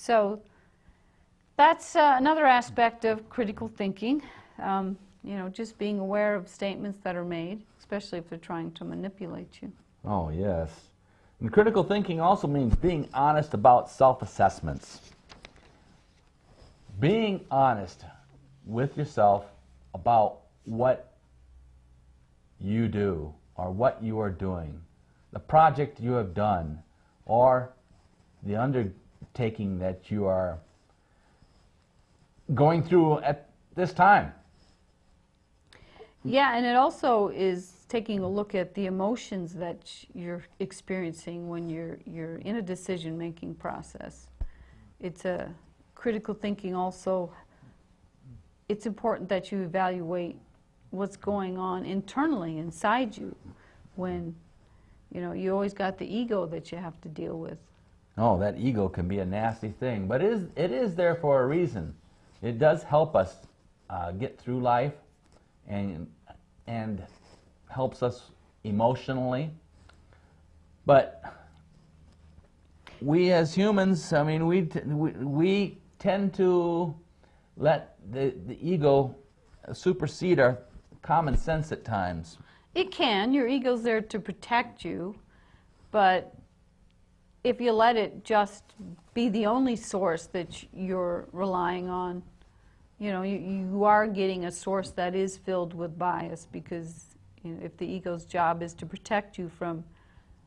So that's another aspect of critical thinking. You know, just being aware of statements that are made, especially if they're trying to manipulate you. Oh, yes. And critical thinking also means being honest about self-assessments. Being honest with yourself about what you do or what you are doing, the project you have done, or the undertaking that you are going through at this time. Yeah, and it also is taking a look at the emotions that you're experiencing when you're in a decision-making process. It's a critical thinking also. It's important that you evaluate what's going on internally inside you when, you know, you always got the ego that you have to deal with. Oh, that ego can be a nasty thing, but it is there for a reason. It does help us get through life and helps us emotionally. But we as humans, I mean, we tend to let the ego supersede our common sense at times. It can. Your ego's there to protect you, but if you let it just be the only source that you're relying on, you know, you are getting a source that is filled with bias, because you know, if the ego's job is to protect you from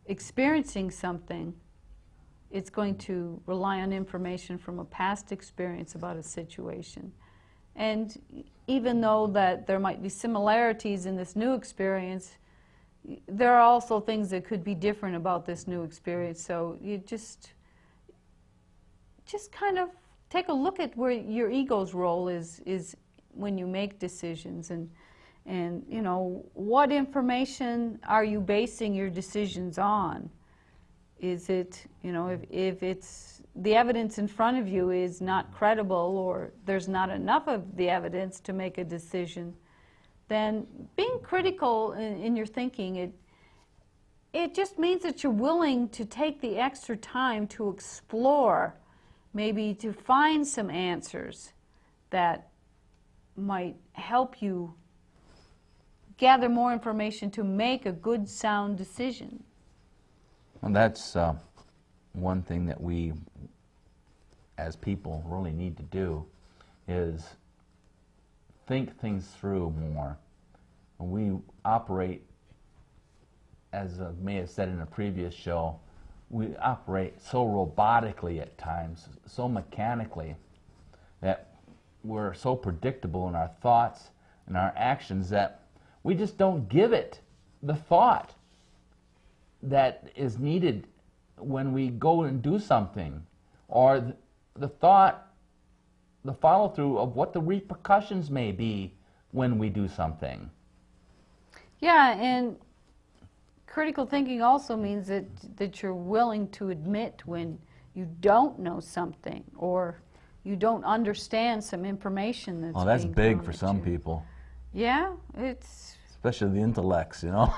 experiencing something, it's going to rely on information from a past experience about a situation. And even though that there might be similarities in this new experience, there are also things that could be different about this new experience. So you just kind of take a look at where your ego's role is when you make decisions, and you know, what information are you basing your decisions on? Is it, you know, if it's the evidence in front of you is not credible, or there's not enough of the evidence to make a decision, then being critical in your thinking, it just means that you're willing to take the extra time to explore, maybe to find some answers that might help you gather more information to make a good, sound decision. And that's one thing that we as people really need to do, is think things through more. We operate, as I may have said in a previous show, we operate so robotically at times, so mechanically, that we're so predictable in our thoughts and our actions that we just don't give it the thought that is needed when we go and do something, or the thought, the follow-through of what the repercussions may be when we do something. Yeah, and critical thinking also means that you're willing to admit when you don't know something, or you don't understand some information that's that's being big thrown for at some you. people. Yeah, it's... Especially the intellects, you know.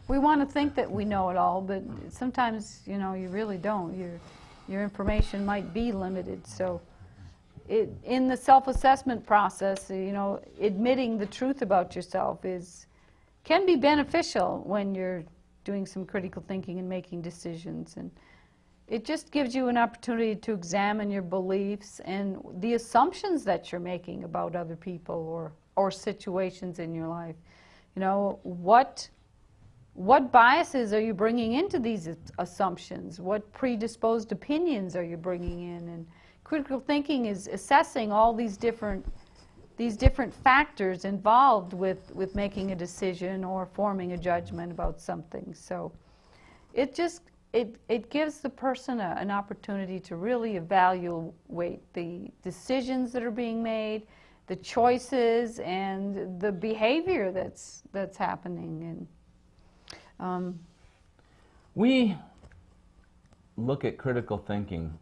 We want to think that we know it all, but sometimes, you know, you really don't. Your information might be limited. So in the self-assessment process, you know, admitting the truth about yourself can be beneficial when you're doing some critical thinking and making decisions. And it just gives you an opportunity to examine your beliefs and the assumptions that you're making about other people or situations in your life. You know, what biases are you bringing into these assumptions? What predisposed opinions are you bringing in? And critical thinking is assessing all these different factors involved with making a decision or forming a judgment about something. So it gives the person an opportunity to really evaluate the decisions that are being made, the choices, and the behavior that's happening. And we look at critical thinking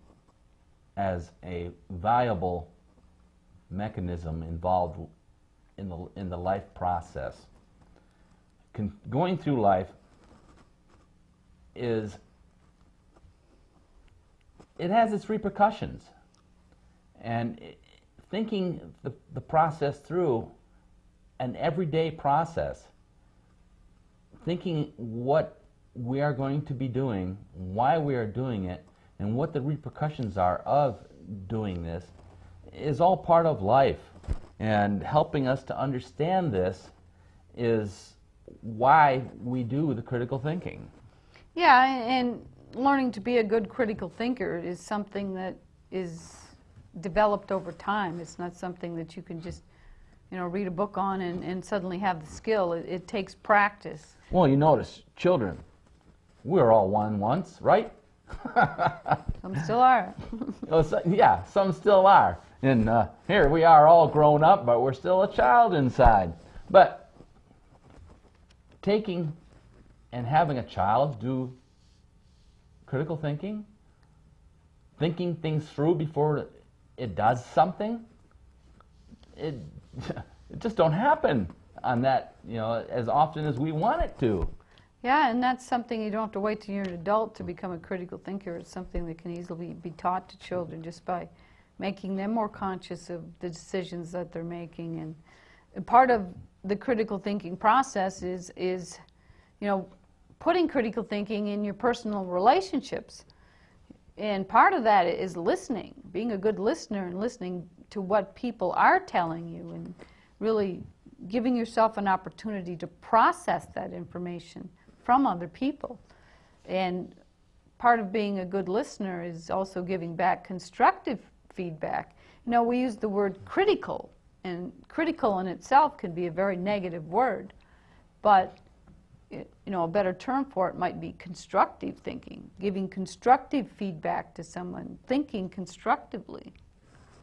as a valuable mechanism involved in the life process. Going through life is it has its repercussions. And thinking the process through, an everyday process, thinking what we are going to be doing, why we are doing it, and what the repercussions are of doing this is all part of life. And helping us to understand this is why we do the critical thinking. Yeah, and learning to be a good critical thinker is something that is developed over time. It's not something that you can just, read a book on and suddenly have the skill. It takes practice. Well, you notice, children, we were all one once, right? Some still are. Yeah, some still are. And here we are all grown up, but we're still a child inside. But taking and having a child do critical thinking, thinking things through before it does something, it just don't happen on that, as often as we want it to. Yeah, and that's something you don't have to wait till you're an adult to become a critical thinker. It's something that can easily be taught to children just by making them more conscious of the decisions that they're making. And part of the critical thinking process is putting critical thinking in your personal relationships. And part of that is listening, being a good listener and listening to what people are telling you and really giving yourself an opportunity to process that information from other people. And part of being a good listener is also giving back constructive feedback. We use the word critical, and critical in itself can be a very negative word, but a better term for it might be constructive thinking, giving constructive feedback to someone, thinking constructively.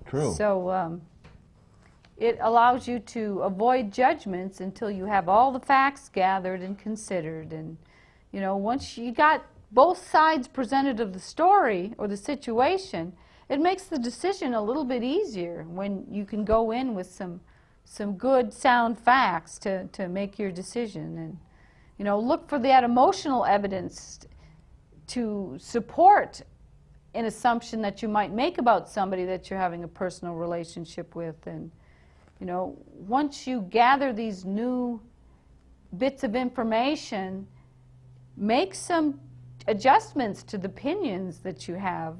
True. So it allows you to avoid judgments until you have all the facts gathered and considered. And, once you got both sides presented of the story or the situation, it makes the decision a little bit easier when you can go in with some good, sound facts to make your decision. And, look for that emotional evidence to support an assumption that you might make about somebody that you're having a personal relationship with. And, once you gather these new bits of information, make some adjustments to the opinions that you have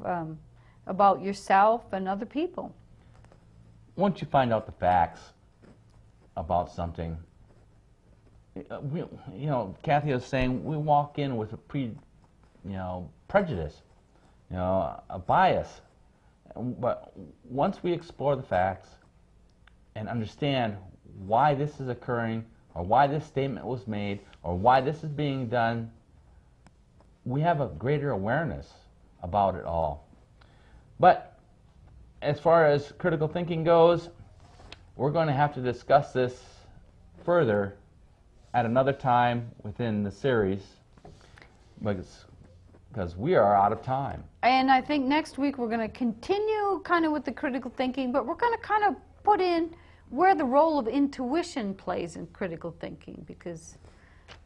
about yourself and other people. Once you find out the facts about something, Kathy was saying we walk in with a prejudice, a bias. But once we explore the facts and understand why this is occurring, or why this statement was made, or why this is being done, we have a greater awareness about it all. But as far as critical thinking goes, we're going to have to discuss this further at another time within the series, because we are out of time. And I think next week we're going to continue kind of with the critical thinking, but we're going to kind of put in where the role of intuition plays in critical thinking, because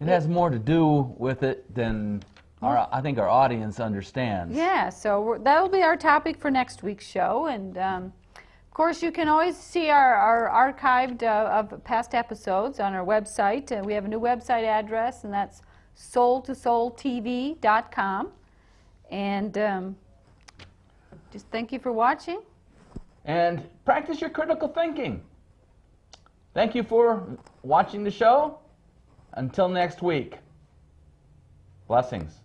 it has more to do with it than I think our audience understands. Yeah, so that'll be our topic for next week's show. And of course, you can always see our archived of past episodes on our website. We have a new website address, and that's soultosoultv.com. And just thank you for watching. And practice your critical thinking. Thank you for watching the show. Until next week, blessings.